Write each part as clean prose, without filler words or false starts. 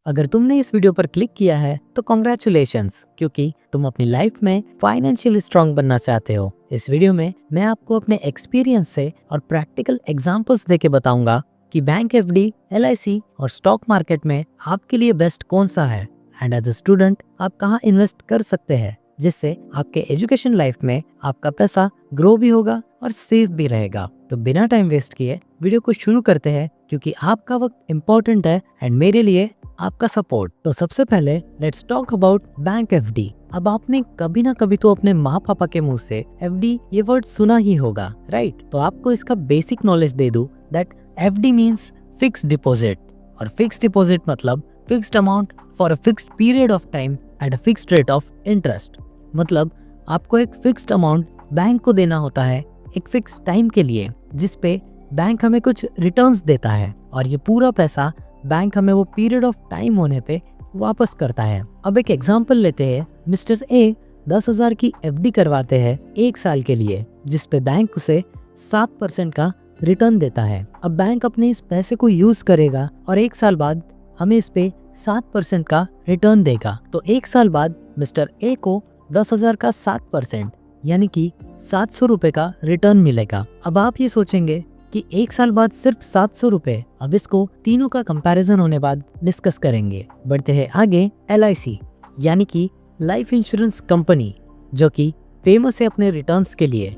अगर तुमने इस वीडियो पर क्लिक किया है तो कॉन्ग्रेचुलेशंस, क्योंकि तुम अपनी लाइफ में फाइनेंशियली स्ट्रांग बनना चाहते हो। इस वीडियो में मैं आपको अपने एक्सपीरियंस से और प्रैक्टिकल एग्जांपल्स देके बताऊंगा कि बैंक एफडी, एलआईसी और स्टॉक मार्केट में आपके लिए बेस्ट कौन सा है एंड एज अ स्टूडेंट आप कहाँ इन्वेस्ट कर सकते हैं, जिससे आपके एजुकेशन लाइफ में आपका पैसा ग्रो भी होगा और सेफ भी रहेगा। तो बिना टाइम वेस्ट किए वीडियो को शुरू करते हैं, क्योंकि आपका वक्त इम्पोर्टेंट है एंड मेरे लिए आपका सपोर्ट। तो सबसे पहले let's talk about bank FD. अब आपने कभी ना कभी तो अपने माँ पापा के मुंह से एफडी ये वर्ड सुना ही होगा, राइट? तो आपको इसका बेसिक नॉलेज दे दूं that FD means fixed deposit, और फिक्स्ड डिपॉजिट मतलब fixed amount for a fixed period of time at a fixed rate of interest. मतलब आपको एक फिक्स्ड अमाउंट बैंक को देना होता है एक फिक्स टाइम के लिए, जिसपे बैंक हमें कुछ रिटर्न्स देता है, और ये पूरा पैसा बैंक हमें वो पीरियड ऑफ टाइम होने पे वापस करता है। अब एक एग्जांपल लेते हैं। मिस्टर ए 10,000 की एफडी करवाते हैं 1 साल के लिए, जिसपे बैंक उसे 7% का रिटर्न देता है। अब बैंक अपने इस पैसे को यूज करेगा और 1 साल बाद हमें इस पे 7% का रिटर्न देगा। तो 1 साल बाद मिस्टर ए को 10,000 का 7% यानी कि 700 रुपए का रिटर्न मिलेगा। अब आप ये सोचेंगे कि 1 साल बाद सिर्फ 700 रुपए। अब इसको तीनों का कंपैरिजन होने बाद डिस्कस करेंगे। बढ़ते हैं आगे। एलआईसी यानी कि लाइफ इंश्योरेंस कंपनी, जो कि फेमस है अपने रिटर्न्स के लिए,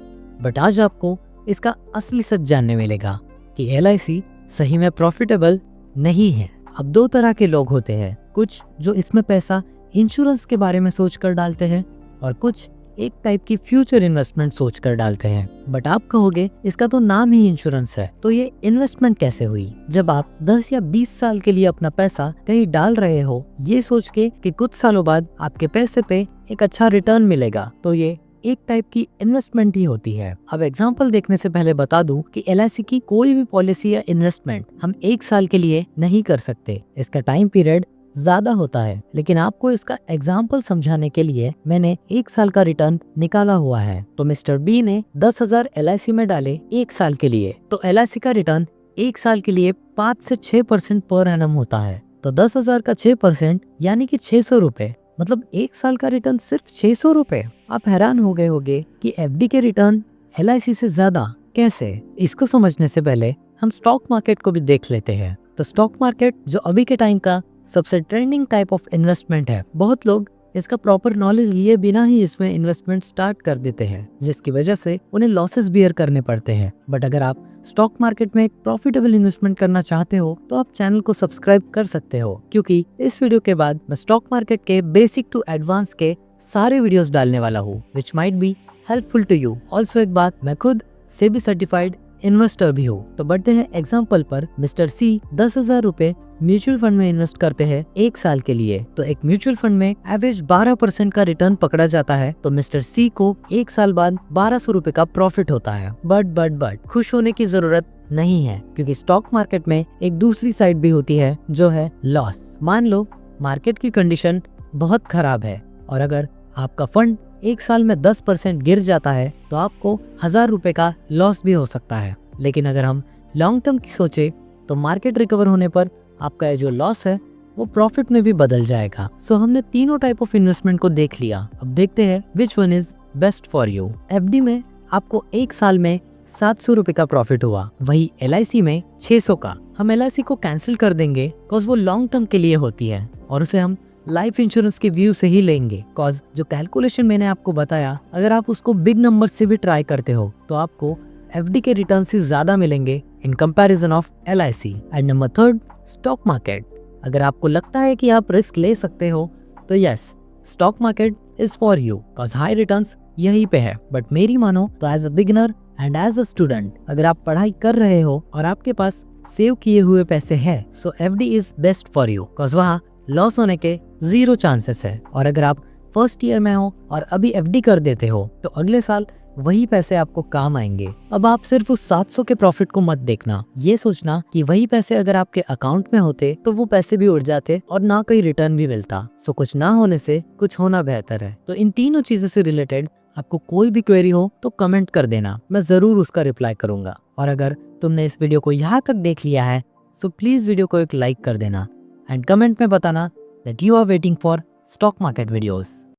बट आज आपको इसका असली सच जानने मिलेगा कि एलआईसी सही में प्रॉफिटेबल नहीं है। अब 2 तरह के लोग होते हैं, कुछ जो इसमें पैसा इंश्योरेंस के बारे में सोचकर डालते हैं और कुछ एक टाइप की फ्यूचर इन्वेस्टमेंट सोचकर डालते हैं। बट आप कहोगे इसका तो नाम ही इंश्योरेंस है, तो ये इन्वेस्टमेंट कैसे हुई? जब आप 10 या 20 साल के लिए अपना पैसा कहीं डाल रहे हो ये सोच के कि कुछ सालों बाद आपके पैसे पे एक अच्छा रिटर्न मिलेगा, तो ये एक टाइप की इन्वेस्टमेंट ही होती है। अब एग्जांपल देखने से पहले बता दूं कि एलआईसी की कोई भी पॉलिसी या इन्वेस्टमेंट हम 1 साल के लिए नहीं कर सकते। इसका टाइम पीरियड ज्यादा होता है, लेकिन आपको इसका एग्जाम्पल समझाने के लिए मैंने 1 साल का रिटर्न निकाला हुआ है। तो मिस्टर बी ने 10,000 एलआईसी में डाले 1 साल के लिए, तो एलआईसी का रिटर्न 1 साल के लिए 5 से 6% पर एनम होता है। तो 10,000 का 6% यानी कि 600 रुपए, मतलब 1 साल का रिटर्न सिर्फ 600 रुपए। आप हैरान हो गए होंगे कि एफडी के रिटर्न एलआईसी से ज्यादा कैसे? इसको समझने से पहले हम स्टॉक मार्केट को भी देख लेते हैं। तो स्टॉक मार्केट जो अभी के टाइम का सबसे ट्रेंडिंग टाइप ऑफ इन्वेस्टमेंट है। बहुत लोग इसका प्रॉपर नॉलेज लिए बिना ही इसमें इन्वेस्टमेंट स्टार्ट कर देते हैं, जिसकी वजह से उन्हें लॉसेस बियर करने पड़ते हैं। बट अगर आप स्टॉक मार्केट में एक प्रॉफिटेबल इन्वेस्टमेंट करना चाहते हो तो आप चैनल को सब्सक्राइब कर सकते हो, क्योंकि इस वीडियो के बाद मैं स्टॉक मार्केट के बेसिक टू एडवांस के सारे वीडियोस डालने वाला हूँ, which might be helpful to you. Also एक बात, मैं खुद सेबी सर्टिफाइड इन्वेस्टर भी हूँ। तो बढ़ते हैं एग्जाम्पल पर। मिस्टर सी 10,000 रुपए म्यूचुअल फंड में इन्वेस्ट करते हैं 1 साल के लिए। तो एक म्यूचुअल फंड में एवरेज 12% का रिटर्न पकड़ा जाता है। तो मिस्टर सी को 1 साल बाद 1200 रुपए का प्रॉफिट होता है। बट खुश होने की जरूरत नहीं है, क्योंकि स्टॉक मार्केट में एक दूसरी साइड भी होती है, जो है लॉस। मान लो मार्केट की कंडीशन बहुत खराब है और अगर आपका फंड 1 साल में 10% गिर जाता है तो आपको 1000 रुपए का लॉस भी हो सकता है। लेकिन अगर हम लॉन्ग टर्म की सोचे तो मार्केट रिकवर होने पर आपका ये जो लॉस है वो प्रॉफिट में भी बदल जाएगा। सो हमने तीनों टाइप ऑफ इन्वेस्टमेंट को देख लिया। अब देखते हैं which one is best for you. FD में आपको 1 साल में 700 रुपए का प्रॉफिट हुआ, वही एलआईसी में 600 का। हम एलआईसी को कैंसिल कर देंगे बिकॉज वो लॉन्ग टर्म के लिए होती है और उसे हम लाइफ इंश्योरेंस के व्यू से ही लेंगे। कॉज जो कैलकुलेशन मैंने आपको बताया, अगर आप उसको बिग नंबर से भी ट्राई करते हो तो आपको एफडी के रिटर्न से ज्यादा मिलेंगे in comparison of LIC. And number 3, stock market. अगर आपको लगता है कि आप रिस्क ले सकते हो तो yes, stock market is for you, cause high returns यहीं पे है। बट मेरी मानो तो as a beginner and as a student, अगर आप पढ़ाई कर रहे हो और आपके पास सेव किए हुए पैसे है, so FD is best for you, cause वहाँ लॉस होने के 0 चांसेस है। और अगर आप फर्स्ट ईयर में हो और अभी एफडी कर देते हो तो अगले साल वही पैसे आपको काम आएंगे। अब आप सिर्फ उस 700 के प्रॉफिट को मत देखना, ये सोचना कि वही पैसे अगर आपके अकाउंट में होते तो वो पैसे भी उड़ जाते और ना कोई रिटर्न भी मिलता। सो कुछ ना होने से कुछ होना बेहतर है। तो इन तीनों चीजों से रिलेटेड आपको कोई भी क्वेरी हो तो कमेंट कर देना, मैं जरूर उसका रिप्लाई करूंगा। और अगर तुमने इस वीडियो को यहाँ तक देख लिया है तो प्लीज वीडियो को एक लाइक कर देना एंड कमेंट में बताना that you are waiting for stock market videos.